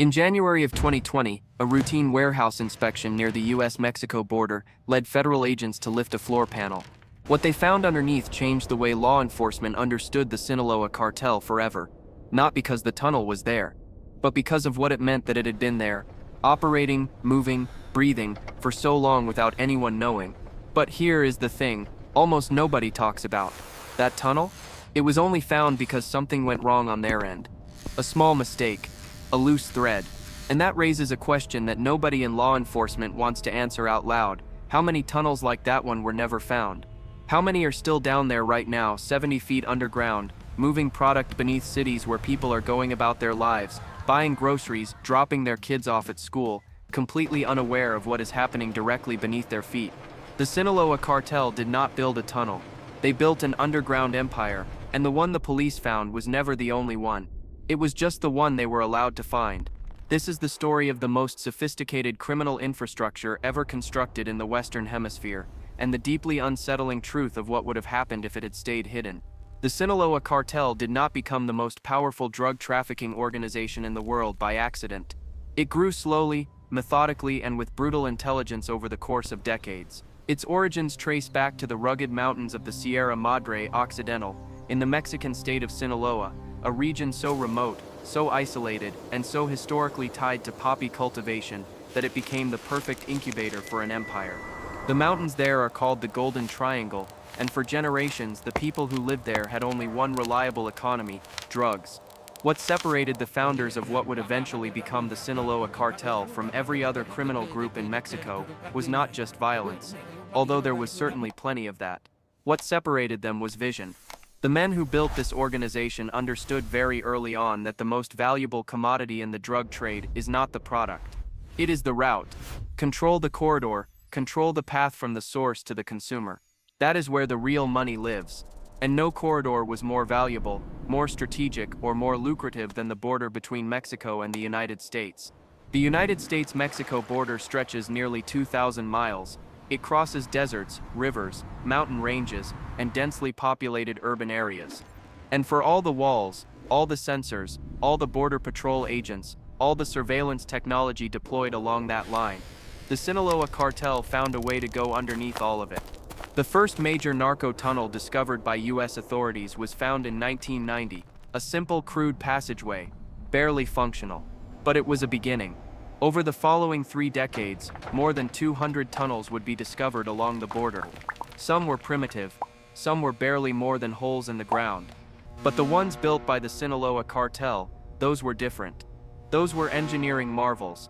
In January of 2020, a routine warehouse inspection near the US-Mexico border led federal agents to lift a floor panel. What they found underneath changed the way law enforcement understood the Sinaloa Cartel forever, not because the tunnel was there, but because of what it meant that it had been there, operating, moving, breathing, for so long without anyone knowing. But here is the thing, almost nobody talks about. That tunnel? It was only found because something went wrong on their end. A small mistake. A loose thread. And that raises a question that nobody in law enforcement wants to answer out loud. How many tunnels like that one were never found? How many are still down there right now, 70 feet underground, moving product beneath cities where people are going about their lives, buying groceries, dropping their kids off at school, completely unaware of what is happening directly beneath their feet? The Sinaloa Cartel did not build a tunnel. They built an underground empire, and the one the police found was never the only one. It was just the one they were allowed to find. This is the story of the most sophisticated criminal infrastructure ever constructed in the Western Hemisphere, and the deeply unsettling truth of what would have happened if it had stayed hidden. The Sinaloa Cartel did not become the most powerful drug trafficking organization in the world by accident. It grew slowly, methodically, and with brutal intelligence over the course of decades. Its origins trace back to the rugged mountains of the Sierra Madre Occidental, in the Mexican state of Sinaloa, a region so remote, so isolated, and so historically tied to poppy cultivation that it became the perfect incubator for an empire. The mountains there are called the Golden Triangle, and for generations the people who lived there had only one reliable economy: drugs. What separated the founders of what would eventually become the Sinaloa Cartel from every other criminal group in Mexico was not just violence, although there was certainly plenty of that. What separated them was vision. The men who built this organization understood very early on that the most valuable commodity in the drug trade is not the product. It is the route. Control the corridor, control the path from the source to the consumer. That is where the real money lives. And no corridor was more valuable, more strategic, or more lucrative than the border between Mexico and the United States. The United States-Mexico border stretches nearly 2,000 miles. It crosses deserts, rivers, mountain ranges, and densely populated urban areas. And for all the walls, all the sensors, all the border patrol agents, all the surveillance technology deployed along that line, the Sinaloa Cartel found a way to go underneath all of it. The first major narco tunnel discovered by US authorities was found in 1990, a simple crude passageway, barely functional. But it was a beginning. Over the following 3 decades, more than 200 tunnels would be discovered along the border. Some were primitive, some were barely more than holes in the ground. But the ones built by the Sinaloa Cartel, those were different. Those were engineering marvels.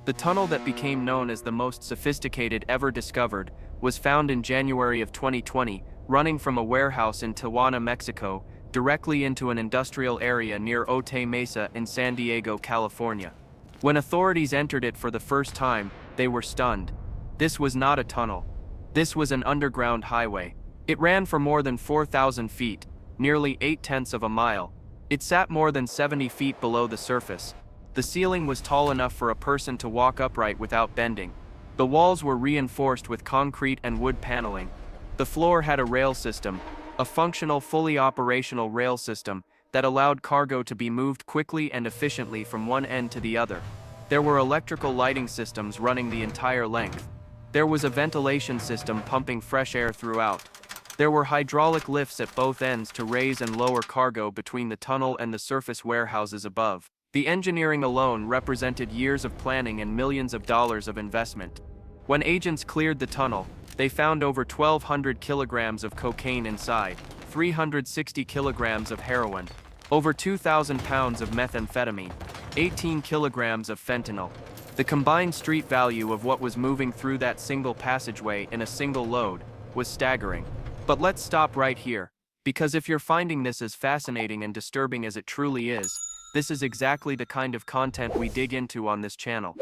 The tunnel that became known as the most sophisticated ever discovered was found in January of 2020, running from a warehouse in Tijuana, Mexico, directly into an industrial area near Otay Mesa in San Diego, California. When authorities entered it for the first time, they were stunned. This was not a tunnel. This was an underground highway. It ran for more than 4,000 feet, nearly 8/10 of a mile. It sat more than 70 feet below the surface. The ceiling was tall enough for a person to walk upright without bending. The walls were reinforced with concrete and wood paneling. The floor had a rail system, a functional, fully operational rail system that allowed cargo to be moved quickly and efficiently from one end to the other. There were electrical lighting systems running the entire length. There was a ventilation system pumping fresh air throughout. There were hydraulic lifts at both ends to raise and lower cargo between the tunnel and the surface warehouses above. The engineering alone represented years of planning and millions of dollars of investment. When agents cleared the tunnel, they found over 1,200 kilograms of cocaine inside, 360 kilograms of heroin, over 2,000 pounds of methamphetamine, 18 kilograms of fentanyl. The combined street value of what was moving through that single passageway in a single load was staggering. But let's stop right here, because if you're finding this as fascinating and disturbing as it truly is, this is exactly the kind of content we dig into on this channel.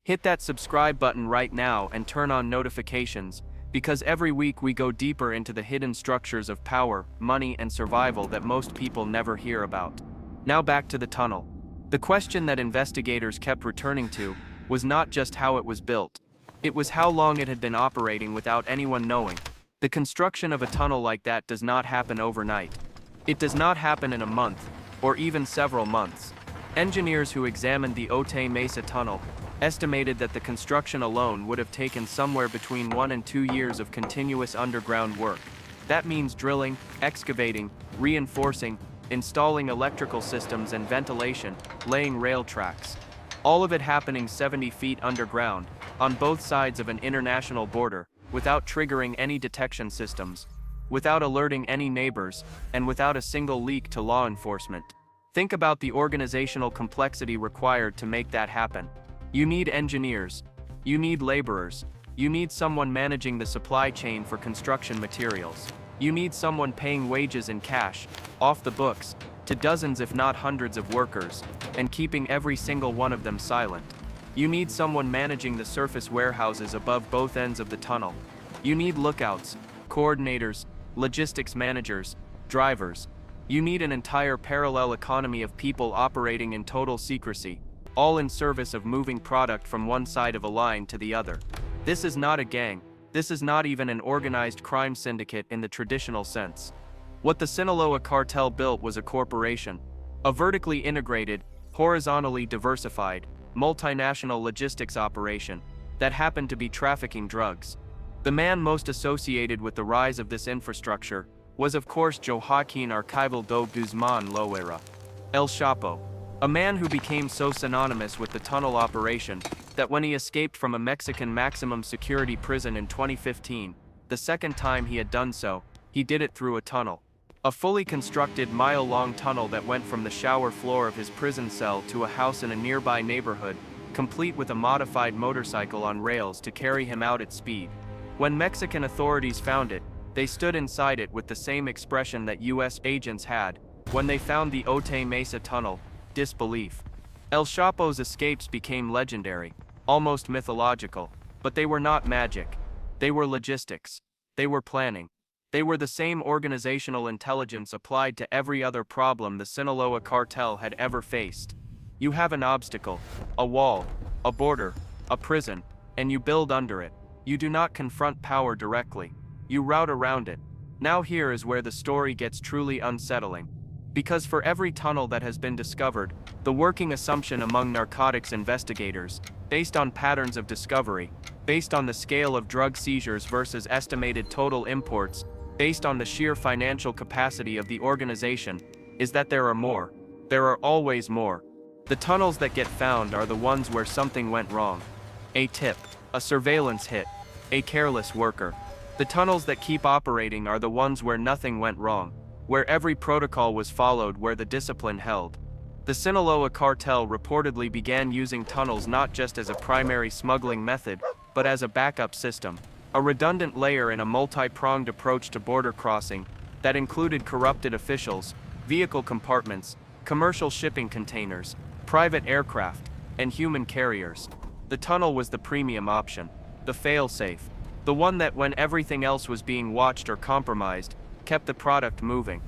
Hit that subscribe button right now and turn on notifications, because every week we go deeper into the hidden structures of power, money, and survival that most people never hear about. Now back to the tunnel. The question that investigators kept returning to was not just how it was built. It was how long it had been operating without anyone knowing. The construction of a tunnel like that does not happen overnight. It does not happen in a month, or even several months. Engineers who examined the Otay Mesa tunnel estimated that the construction alone would have taken somewhere between 1 and 2 years of continuous underground work. That means drilling, excavating, reinforcing, installing electrical systems and ventilation, laying rail tracks. All of it happening 70 feet underground, on both sides of an international border, without triggering any detection systems, without alerting any neighbors, and without a single leak to law enforcement. Think about the organizational complexity required to make that happen. You need engineers. You need laborers. You need someone managing the supply chain for construction materials. You need someone paying wages in cash, off the books, to dozens if not hundreds of workers, and keeping every single one of them silent. You need someone managing the surface warehouses above both ends of the tunnel. You need lookouts, coordinators, logistics managers, drivers. You need an entire parallel economy of people operating in total secrecy, all in service of moving product from one side of a line to the other. This is not a gang. This is not even an organized crime syndicate in the traditional sense. What the Sinaloa Cartel built was a corporation, a vertically integrated, horizontally diversified, multinational logistics operation that happened to be trafficking drugs. The man most associated with the rise of this infrastructure was of course Joaquín Archival do Guzmán Loera, El Chapo, a man who became so synonymous with the tunnel operation that when he escaped from a Mexican maximum security prison in 2015, the second time he had done so, he did it through a tunnel. A fully constructed mile-long tunnel that went from the shower floor of his prison cell to a house in a nearby neighborhood, complete with a modified motorcycle on rails to carry him out at speed. When Mexican authorities found it, they stood inside it with the same expression that US agents had when they found the Otay Mesa tunnel: disbelief. El Chapo's escapes became legendary, almost mythological, but they were not magic. They were logistics. They were planning. They were the same organizational intelligence applied to every other problem the Sinaloa Cartel had ever faced. You have an obstacle, a wall, a border, a prison, and you build under it. You do not confront power directly. You route around it. Now here is where the story gets truly unsettling. Because for every tunnel that has been discovered, the working assumption among narcotics investigators, based on patterns of discovery, based on the scale of drug seizures versus estimated total imports, based on the sheer financial capacity of the organization, is that there are more. There are always more. The tunnels that get found are the ones where something went wrong. A tip, a surveillance hit, a careless worker. The tunnels that keep operating are the ones where nothing went wrong, where every protocol was followed, where the discipline held. The Sinaloa Cartel reportedly began using tunnels not just as a primary smuggling method, but as a backup system, a redundant layer in a multi-pronged approach to border crossing that included corrupted officials, vehicle compartments, commercial shipping containers, private aircraft, and human carriers. The tunnel was the premium option, the fail-safe, the one that when everything else was being watched or compromised, kept the product moving.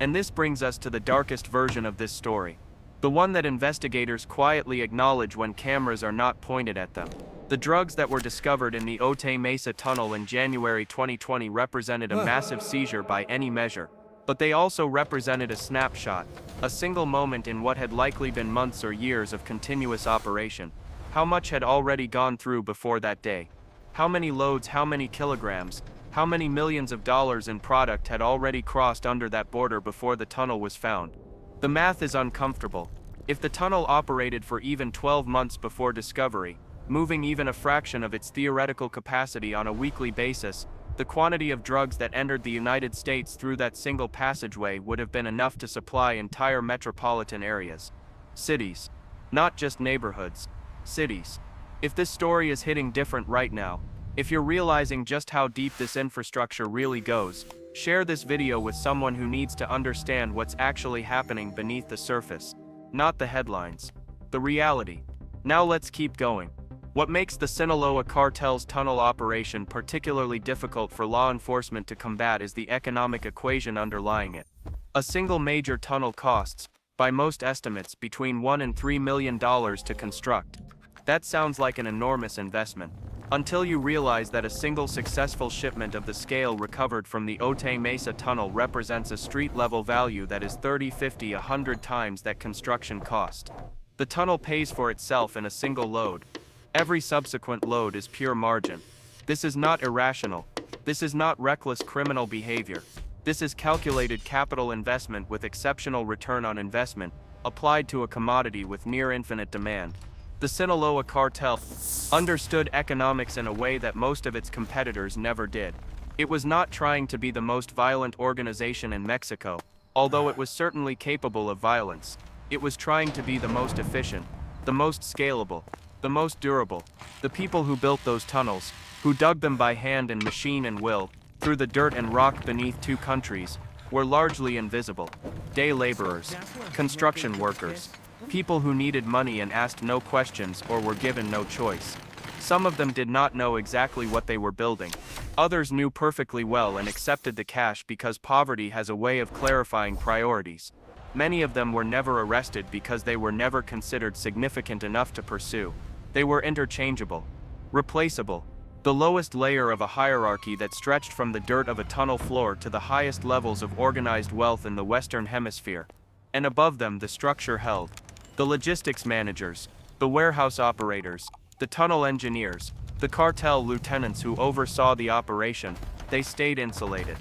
And this brings us to the darkest version of this story. The one that investigators quietly acknowledge when cameras are not pointed at them. The drugs that were discovered in the Otay Mesa tunnel in January 2020 represented a massive seizure by any measure. But they also represented a snapshot, a single moment in what had likely been months or years of continuous operation. How much had already gone through before that day? How many loads, how many kilograms, how many millions of dollars in product had already crossed under that border before the tunnel was found? The math is uncomfortable. If the tunnel operated for even 12 months before discovery, moving even a fraction of its theoretical capacity on a weekly basis, the quantity of drugs that entered the United States through that single passageway would have been enough to supply entire metropolitan areas. Cities. Not just neighborhoods. Cities. If this story is hitting different right now, if you're realizing just how deep this infrastructure really goes, share this video with someone who needs to understand what's actually happening beneath the surface. Not the headlines. The reality. Now let's keep going. What makes the Sinaloa Cartel's tunnel operation particularly difficult for law enforcement to combat is the economic equation underlying it. A single major tunnel costs, by most estimates, between $1 and $3 million to construct. That sounds like an enormous investment, until you realize that a single successful shipment of the scale recovered from the Otay Mesa tunnel represents a street-level value that is 30, 50, 100 times that construction cost. The tunnel pays for itself in a single load. Every subsequent load is pure margin. This is not irrational. This is not reckless criminal behavior. This is calculated capital investment with exceptional return on investment, applied to a commodity with near infinite demand. The Sinaloa Cartel understood economics in a way that most of its competitors never did. It was not trying to be the most violent organization in Mexico, although it was certainly capable of violence. It was trying to be the most efficient, the most scalable, the most durable. The people who built those tunnels, who dug them by hand and machine and will, through the dirt and rock beneath two countries, were largely invisible. Day laborers, construction workers, people who needed money and asked no questions or were given no choice. Some of them did not know exactly what they were building. Others knew perfectly well and accepted the cash because poverty has a way of clarifying priorities. Many of them were never arrested because they were never considered significant enough to pursue. They were interchangeable, replaceable, the lowest layer of a hierarchy that stretched from the dirt of a tunnel floor to the highest levels of organized wealth in the Western Hemisphere. And above them the structure held the logistics managers, the warehouse operators, the tunnel engineers, the cartel lieutenants who oversaw the operation. They stayed insulated,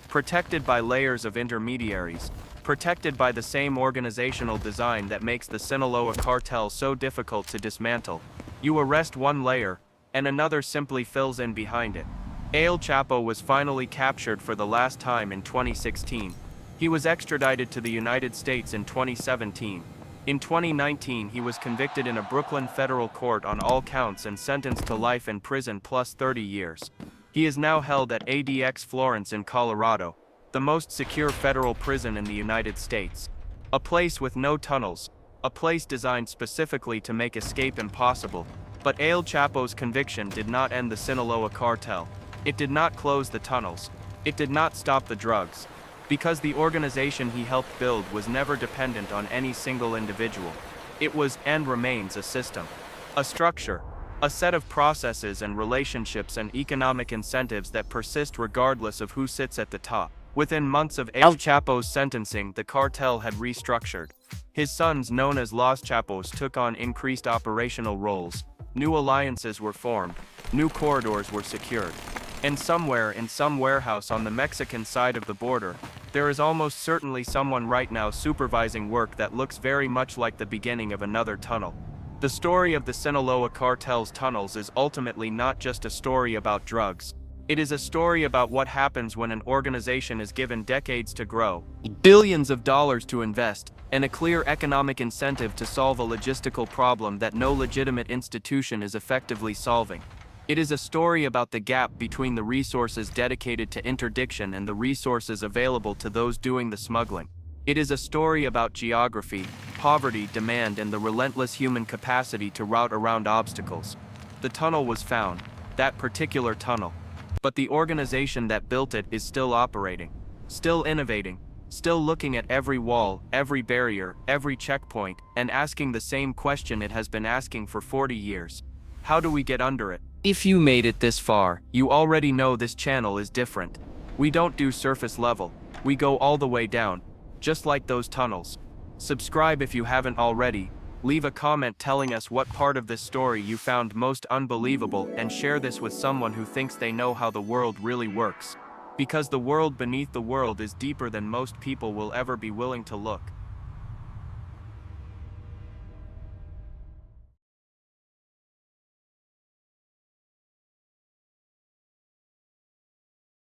protected by layers of intermediaries, protected by the same organizational design that makes the Sinaloa Cartel so difficult to dismantle. You arrest one layer, and another simply fills in behind it. El Chapo was finally captured for the last time in 2016. He was extradited to the United States in 2017. In 2019 he was convicted in a Brooklyn federal court on all counts and sentenced to life in prison plus 30 years. He is now held at ADX Florence in Colorado, the most secure federal prison in the United States. A place with no tunnels, a place designed specifically to make escape impossible. But El Chapo's conviction did not end the Sinaloa Cartel. It did not close the tunnels. It did not stop the drugs. Because the organization he helped build was never dependent on any single individual. It was and remains a system, a structure, a set of processes and relationships and economic incentives that persist regardless of who sits at the top. Within months of El Chapo's sentencing, the cartel had restructured. His sons, known as Los Chapos, took on increased operational roles. New alliances were formed, new corridors were secured. And somewhere in some warehouse on the Mexican side of the border, there is almost certainly someone right now supervising work that looks very much like the beginning of another tunnel. The story of the Sinaloa Cartel's tunnels is ultimately not just a story about drugs. It is a story about what happens when an organization is given decades to grow, billions of dollars to invest, and a clear economic incentive to solve a logistical problem that no legitimate institution is effectively solving. It is a story about the gap between the resources dedicated to interdiction and the resources available to those doing the smuggling. It is a story about geography, poverty, demand, and the relentless human capacity to route around obstacles. The tunnel was found, that particular tunnel. But the organization that built it is still operating, still innovating, still looking at every wall, every barrier, every checkpoint, and asking the same question it has been asking for 40 years. How do we get under it? If you made it this far, you already know this channel is different. We don't do surface level, we go all the way down, just like those tunnels. Subscribe if you haven't already, leave a comment telling us what part of this story you found most unbelievable, and share this with someone who thinks they know how the world really works. Because the world beneath the world is deeper than most people will ever be willing to look.